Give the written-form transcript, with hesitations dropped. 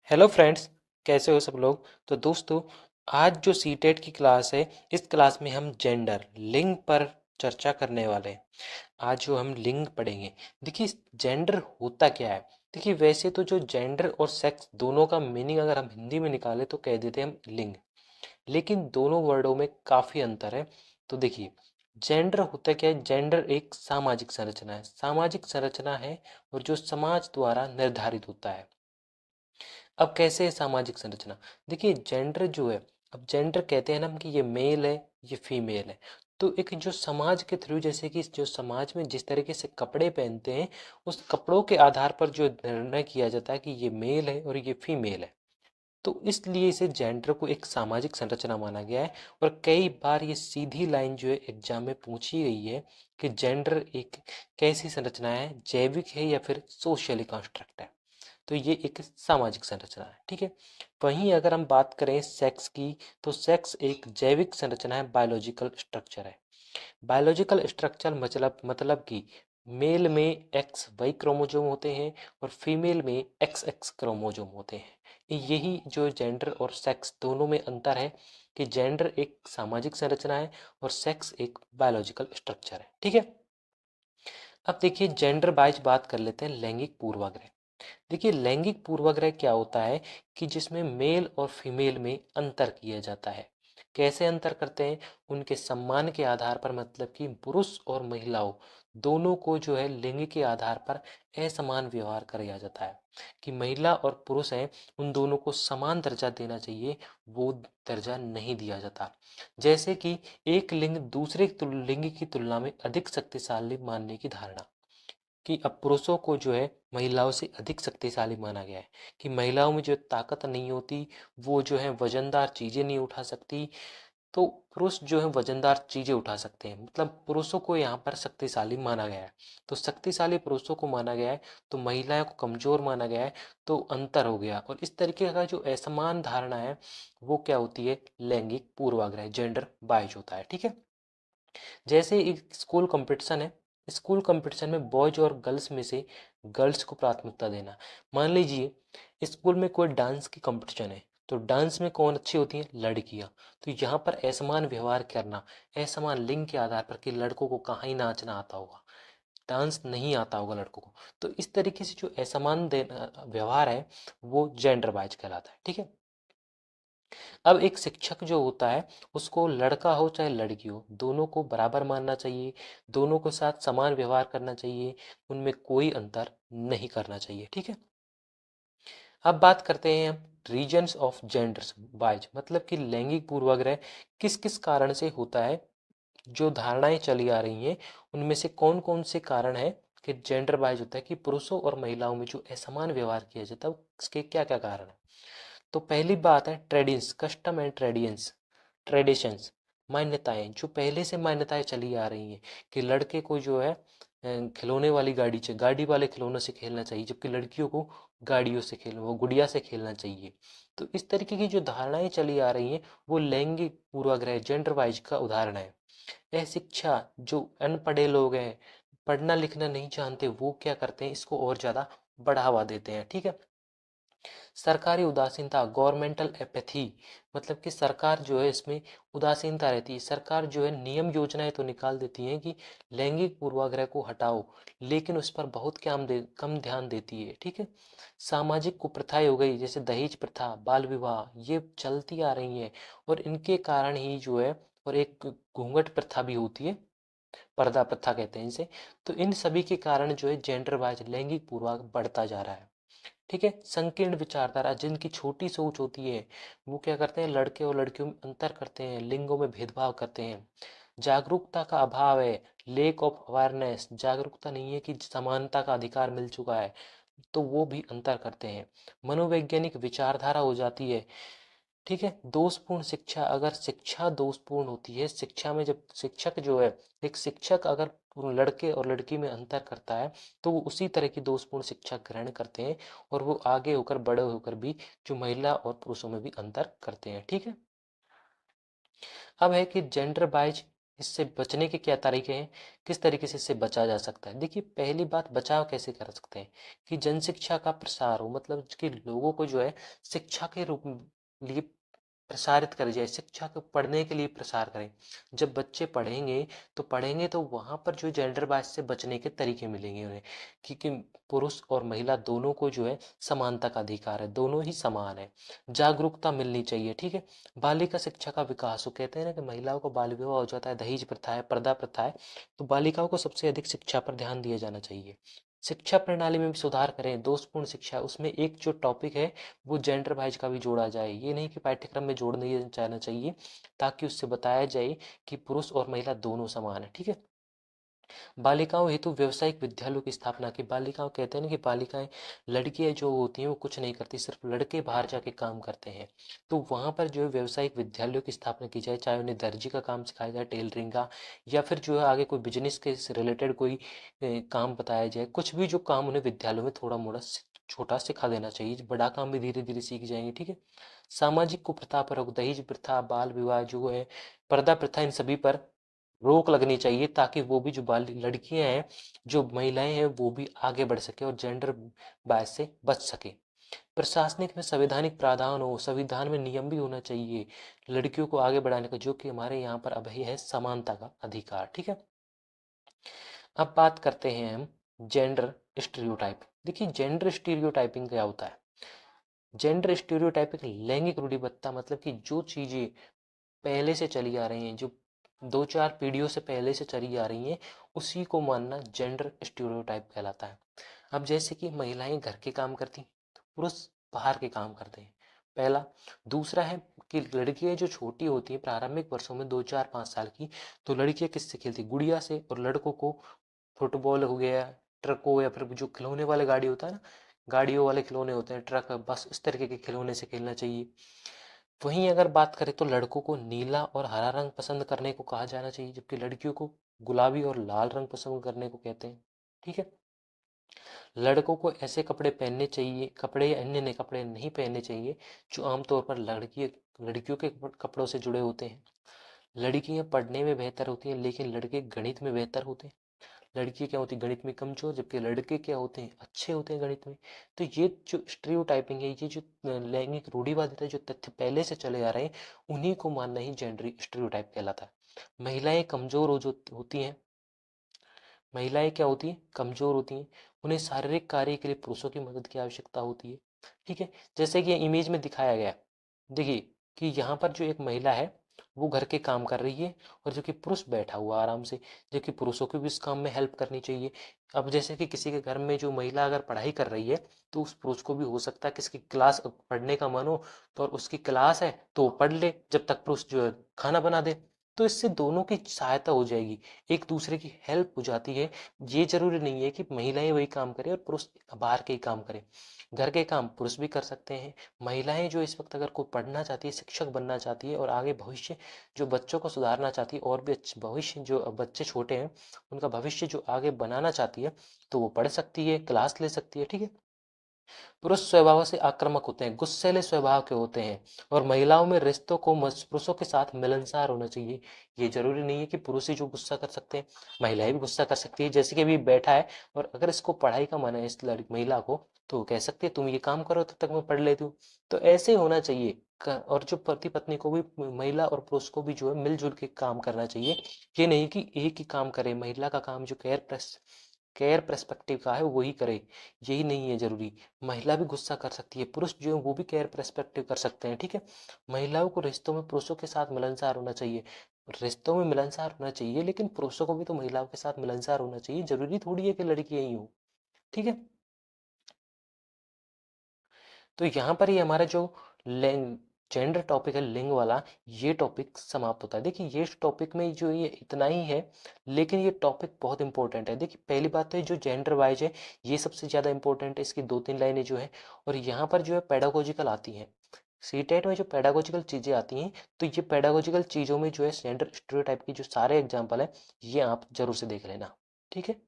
Hello friends, कैसे हो सब लोग। तो दोस्तों, आज जो सीटेट की क्लास है, इस क्लास में हम जेंडर लिंग पर चर्चा करने वाले हैं। आज जो हम लिंग पढ़ेंगे, देखिए जेंडर होता क्या है। देखिए वैसे तो जो जेंडर और सेक्स दोनों का मीनिंग अगर हम हिंदी में निकालें तो कह देते हैं हम लिंग। लेकिन दोनों वर्डों में काफ़ी अंतर है। तो देखिए, जेंडर होता क्या है। जेंडर एक सामाजिक संरचना है, सामाजिक संरचना है और जो समाज द्वारा निर्धारित होता है। अब कैसे है सामाजिक संरचना। देखिए जेंडर जो है, अब जेंडर कहते हैं ना हम कि ये मेल है, ये फीमेल है। तो एक जो समाज के थ्रू, जैसे कि जो समाज में जिस तरीके से कपड़े पहनते हैं, उस कपड़ों के आधार पर जो निर्णय किया जाता है कि ये मेल है और ये फीमेल है। तो इसलिए इसे जेंडर को एक सामाजिक संरचना माना गया है। और कई बार ये सीधी लाइन जो है एग्जाम में पूछी गई है कि जेंडर एक कैसी संरचना है, जैविक है या फिर सोशली कंस्ट्रक्ट है। तो ये एक सामाजिक संरचना है, ठीक है। वहीं अगर हम बात करें सेक्स की, तो सेक्स एक जैविक संरचना है, बायोलॉजिकल स्ट्रक्चर है। बायोलॉजिकल स्ट्रक्चर मतलब कि मेल में एक्स वाई क्रोमोजोम होते हैं और फीमेल में एक्स एक्स क्रोमोजोम होते हैं। यही जो जेंडर और सेक्स दोनों में अंतर है कि जेंडर एक सामाजिक संरचना है और सेक्स एक बायोलॉजिकल स्ट्रक्चर है, ठीक है। अब देखिए जेंडर वाइज बात कर लेते हैं, लैंगिक पूर्वाग्रह। देखिए लैंगिक पूर्वाग्रह क्या होता है कि जिसमें मेल और फीमेल में अंतर किया जाता है। कैसे अंतर करते हैं, उनके सम्मान के आधार पर, मतलब कि पुरुष और महिलाओं दोनों को जो है लिंग के आधार पर असमान व्यवहार किया जाता है। कि महिला और पुरुष हैं, उन दोनों को समान दर्जा देना चाहिए, वो दर्जा नहीं दिया जाता। जैसे कि एक लिंग दूसरे लिंग की तुलना में अधिक शक्तिशाली मानने की धारणा, कि अब पुरुषों को जो है महिलाओं से अधिक शक्तिशाली माना गया है। कि महिलाओं में जो ताकत नहीं होती, वो जो है वजनदार चीजें नहीं उठा सकती, तो पुरुष जो है वजनदार चीजें उठा सकते हैं, मतलब पुरुषों को यहाँ पर शक्तिशाली माना गया है। तो शक्तिशाली पुरुषों को माना गया है, तो महिलाओं को कमजोर माना गया है। तो अंतर हो गया, और इस तरीके का जो असमान धारणा है वो क्या होती है, लैंगिक पूर्वाग्रह, जेंडर बायज होता है, ठीक है। जैसे एक स्कूल कंपटीशन है, स्कूल कंपटीशन में बॉयज और गर्ल्स में से गर्ल्स को प्राथमिकता देना। मान लीजिए स्कूल में कोई डांस की कंपटीशन है, तो डांस में कौन अच्छी होती है, लड़कियां। तो यहाँ पर असमान व्यवहार करना, असमान लिंग के आधार पर, कि लड़कों को कहाँ ही नाचना आता होगा, डांस नहीं आता होगा लड़कों को। तो इस तरीके से जो असमान व्यवहार है वो जेंडर वाइज कहलाता है, ठीक है। अब एक शिक्षक जो होता है, उसको लड़का हो चाहे लड़की हो, दोनों को बराबर मानना चाहिए, दोनों के साथ समान व्यवहार करना चाहिए, उनमें कोई अंतर नहीं करना चाहिए, ठीक है। अब बात करते हैं हम रीजन्स ऑफ जेंडर्स वाइज, मतलब कि लैंगिक पूर्वाग्रह किस किस कारण से होता है। जो धारणाएं चली आ रही हैं, उनमें से कौन कौन से कारण है कि जेंडर वाइज होता है, कि पुरुषों और महिलाओं में जो असमान व्यवहार किया जाता है, उसके क्या क्या कारण है। तो पहली बात है ट्रेडिशंस, कस्टम एंड ट्रेडिशंस, मान्यताएं, जो पहले से मान्यताएं चली आ रही हैं, कि लड़के को जो है खिलौने वाली गाड़ी चाहिए, गाड़ी वाले खिलौनों से खेलना चाहिए, जबकि लड़कियों को गाड़ियों से खेलना, वो गुड़िया से खेलना चाहिए। तो इस तरीके की जो धारणाएं चली आ रही हैं, वो लैंगिक पूर्वाग्रह, जेंडर वाइज का उदाहरण है। यह शिक्षा, जो अनपढ़े लोग हैं, पढ़ना लिखना नहीं जानते, वो क्या करते हैं, इसको और ज्यादा बढ़ावा देते हैं, ठीक है। सरकारी उदासीनता, गवर्नमेंटल एपैथी, मतलब कि सरकार जो है इसमें उदासीनता रहती है। सरकार जो है नियम योजनाएं तो निकाल देती है कि लैंगिक पूर्वाग्रह को हटाओ, लेकिन उस पर बहुत कम ध्यान देती है, ठीक है। सामाजिक कुप्रथाएं हो गई, जैसे दहेज प्रथा, बाल विवाह, ये चलती आ रही हैं, और इनके कारण ही जो है, और एक घूंघट प्रथा भी होती है, पर्दा प्रथा कहते हैं इसे। तो इन सभी के कारण जो है जेंडर वाइज लैंगिक पूर्वाग्रह बढ़ता जा रहा है, ठीक है। संकीर्ण विचारधारा, जिनकी छोटी सोच होती है, वो क्या करते हैं, लड़के और लड़कियों में अंतर करते हैं, लिंगों में भेदभाव करते हैं। जागरूकता का अभाव है, लेक ऑफ अवेयरनेस, जागरूकता नहीं है कि समानता का अधिकार मिल चुका है, तो वो भी अंतर करते हैं। मनोवैज्ञानिक विचारधारा हो जाती है, ठीक है। दोषपूर्ण शिक्षा, अगर शिक्षा दोषपूर्ण होती है, शिक्षा में जब शिक्षक जो है, एक शिक्षक अगर लड़के और लड़की में अंतर करता है, तो वो उसी तरह की दोषपूर्ण शिक्षा ग्रहण करते हैं, और वो आगे होकर बड़े होकर भी जो महिला और पुरुषों में भी अंतर करते हैं, ठीक है। अब है कि जेंडर वाइज इससे बचने के क्या तरीके हैं, किस तरीके से इससे बचा जा सकता है। देखिए पहली बात, बचाव कैसे कर सकते हैं कि जनशिक्षा का प्रसार हो, मतलब कि लोगों को जो है शिक्षा के रूप में लिए प्रसारित करी जाए, शिक्षा को पढ़ने के लिए प्रसार करें। जब बच्चे पढ़ेंगे तो वहाँ पर जो जेंडर बायस से बचने के तरीके मिलेंगे उन्हें, क्योंकि पुरुष और महिला दोनों को जो है समानता का अधिकार है, दोनों ही समान है। जागरूकता मिलनी चाहिए, ठीक है। बालिका शिक्षा का विकास हो, कहते हैं ना कि महिलाओं को बाल विवाह हो जाता है, दहेज प्रथा है, पर्दा प्रथा है, तो बालिकाओं को सबसे अधिक शिक्षा पर ध्यान दिया जाना चाहिए। शिक्षा प्रणाली में भी सुधार करें, दोषपूर्ण शिक्षा, उसमें एक जो टॉपिक है वो जेंडर वाइज का भी जोड़ा जाए। ये नहीं कि पाठ्यक्रम में जोड़ नहीं जाना चाहिए, ताकि उससे बताया जाए कि पुरुष और महिला दोनों समान है, ठीक है। बालिकाओं हेतु व्यावसायिक विद्यालयों की स्थापना की। बालिकाओं, कहते हैं ना कि बालिकाएं, लड़कियां जो होती हैं वो कुछ नहीं करती, सिर्फ लड़के बाहर जाके काम करते हैं। तो वहाँ पर जो है व्यावसायिक विद्यालयों की स्थापना की जाए, चाहे उन्हें दर्जी का काम सिखाया जाए, टेलरिंग का, या फिर जो है आगे कोई बिजनेस के रिलेटेड कोई काम बताया जाए। कुछ भी जो काम उन्हें विद्यालयों में थोड़ा मोड़ा छोटा सिखा देना चाहिए, बड़ा काम भी धीरे धीरे सीख जाएंगे, ठीक है। सामाजिक कुप्रथा पर रोक, दहेज प्रथा, बाल विवाह जो है, पर्दा प्रथा, इन सभी पर रोक लगनी चाहिए, ताकि वो भी जो बाल लड़कियां हैं, जो महिलाएं हैं, वो भी आगे बढ़ सके और जेंडर बायस से बच सके। प्रशासनिक में संवैधानिक प्रावधान हो, संविधान में नियम भी होना चाहिए लड़कियों को आगे बढ़ाने का, जो कि हमारे यहाँ पर अभी है समानता का अधिकार, ठीक है। अब बात करते हैं हम जेंडर स्टीरियोटाइप। देखिए जेंडर स्टीरियोटाइपिंग क्या होता है। जेंडर स्टीरियोटाइपिंग लैंगिक रूढ़िबद्धता, मतलब कि जो चीजें पहले से चली आ रही हैं, जो 2-4 पीढ़ियों से पहले से चली आ रही हैं, उसी को मानना जेंडर स्टीरियोटाइप कहलाता है। अब जैसे कि महिलाएं घर के काम करती, पुरुष बाहर के काम करते हैं, पहला। दूसरा है कि लड़कियां जो छोटी होती हैं प्रारंभिक वर्षों में 2-4-5 साल की, तो लड़कियां किससे खेलती, गुड़िया से, और लड़कों को फुटबॉल हो गया, ट्रक हो, या फिर जो खिलौने वाले गाड़ी होता है ना, गाड़ियों वाले खिलौने होते हैं, ट्रक, बस, इस तरीके के खिलौने से खेलना चाहिए। वहीं अगर बात करें तो लड़कों को नीला और हरा रंग पसंद करने को कहा जाना चाहिए, जबकि लड़कियों को गुलाबी और लाल रंग पसंद करने को कहते हैं, ठीक है। लड़कों को ऐसे कपड़े पहनने चाहिए, कपड़े या अन्य नए कपड़े नहीं पहनने चाहिए जो आमतौर पर लड़कियों के कपड़ों से जुड़े होते हैं। लड़कियां पढ़ने में बेहतर होती हैं, लेकिन लड़के गणित में बेहतर होते हैं। लड़की क्या होती है गणित में कमजोर, जबकि लड़के क्या होते हैं अच्छे होते हैं गणित में। तो ये जो स्टीरियोटाइपिंग है, ये जो लैंगिक रूढ़िवादिता, जो तथ्य पहले से चले आ रहे हैं, उन्हीं को मानना ही जेंडर स्टीरियोटाइप कहलाता है। महिलाएं कमजोर हो जो होती हैं, महिलाएं क्या होती हैं, कमजोर होती हैं, उन्हें शारीरिक कार्य के लिए पुरुषों की मदद की आवश्यकता होती है, ठीक है। जैसे कि इमेज में दिखाया गया, देखिए कि यहाँ पर जो एक महिला है वो घर के काम कर रही है, और जो कि पुरुष बैठा हुआ आराम से, जो कि पुरुषों को भी इस काम में हेल्प करनी चाहिए। अब जैसे कि किसी के घर में जो महिला अगर पढ़ाई कर रही है, तो उस पुरुष को भी हो सकता है कि इसकी क्लास पढ़ने का मन हो, तो और उसकी क्लास है तो वो पढ़ ले, जब तक पुरुष जो है खाना बना दे। तो इससे दोनों की सहायता हो जाएगी, एक दूसरे की हेल्प हो जाती है। ये जरूरी नहीं है कि महिलाएं वही काम करें और पुरुष बाहर के ही काम करें, घर के काम पुरुष भी कर सकते हैं। महिलाएं जो इस वक्त अगर कोई पढ़ना चाहती है, शिक्षक बनना चाहती है, और आगे भविष्य जो बच्चों को सुधारना चाहती है, और भी भविष्य जो बच्चे छोटे हैं उनका भविष्य जो आगे बनाना चाहती है, तो वो पढ़ सकती है, क्लास ले सकती है, ठीक है। पुरुष स्वभाव से आक्रामक होते हैं, गुस्सैले स्वभाव के होते हैं, और महिलाओं में रिश्तों को पुरुषों के साथ मिलनसार होना चाहिए। ये जरूरी नहीं है कि पुरुष ही जो गुस्सा कर सकते हैं, महिलाएं भी गुस्सा कर सकती है। जैसे कि अभी बैठा है, और अगर इसको पढ़ाई का मन है इस लड़की महिला को, तो वो कह सकती है तुम ये काम करो तब तक मैं पढ़ लेती हूँ। तो ऐसे होना चाहिए। और जो पति पत्नी को भी, महिला और पुरुष को भी जो है मिलजुल के काम करना चाहिए। ये नहीं कि एक ही काम करे, महिला का काम जो केयर पर्सपेक्टिव का है वही करे, यही नहीं है जरूरी। महिला भी गुस्सा कर सकती है, पुरुष जो है वो भी केयर पर्सपेक्टिव कर सकते हैं, ठीक है। महिलाओं को रिश्तों में पुरुषों के साथ मिलनसार होना चाहिए, रिश्तों में मिलनसार होना चाहिए, लेकिन पुरुषों को भी तो महिलाओं के साथ मिलनसार होना चाहिए, जरूरी थोड़ी है कि लड़कियां ही हो, ठीक है। तो यहाँ पर ये हमारा जो जेंडर टॉपिक है, लिंग वाला, ये टॉपिक समाप्त होता है। देखिए ये टॉपिक में जो ये इतना ही है, लेकिन ये टॉपिक बहुत इंपॉर्टेंट है। देखिए पहली बात तो ये जो जेंडर वाइज है, ये सबसे ज़्यादा इंपॉर्टेंट है, इसकी 2-3 लाइनें जो है, और यहाँ पर जो है पेडागोजिकल आती हैं, सीटेट में जो पेडागोजिकल चीज़ें आती हैं, तो ये पेडागोजिकल चीज़ों में जो है जेंडर स्टीरियोटाइप की जो सारे एग्जाम्पल है, ये आप जरूर से देख लेना, ठीक है।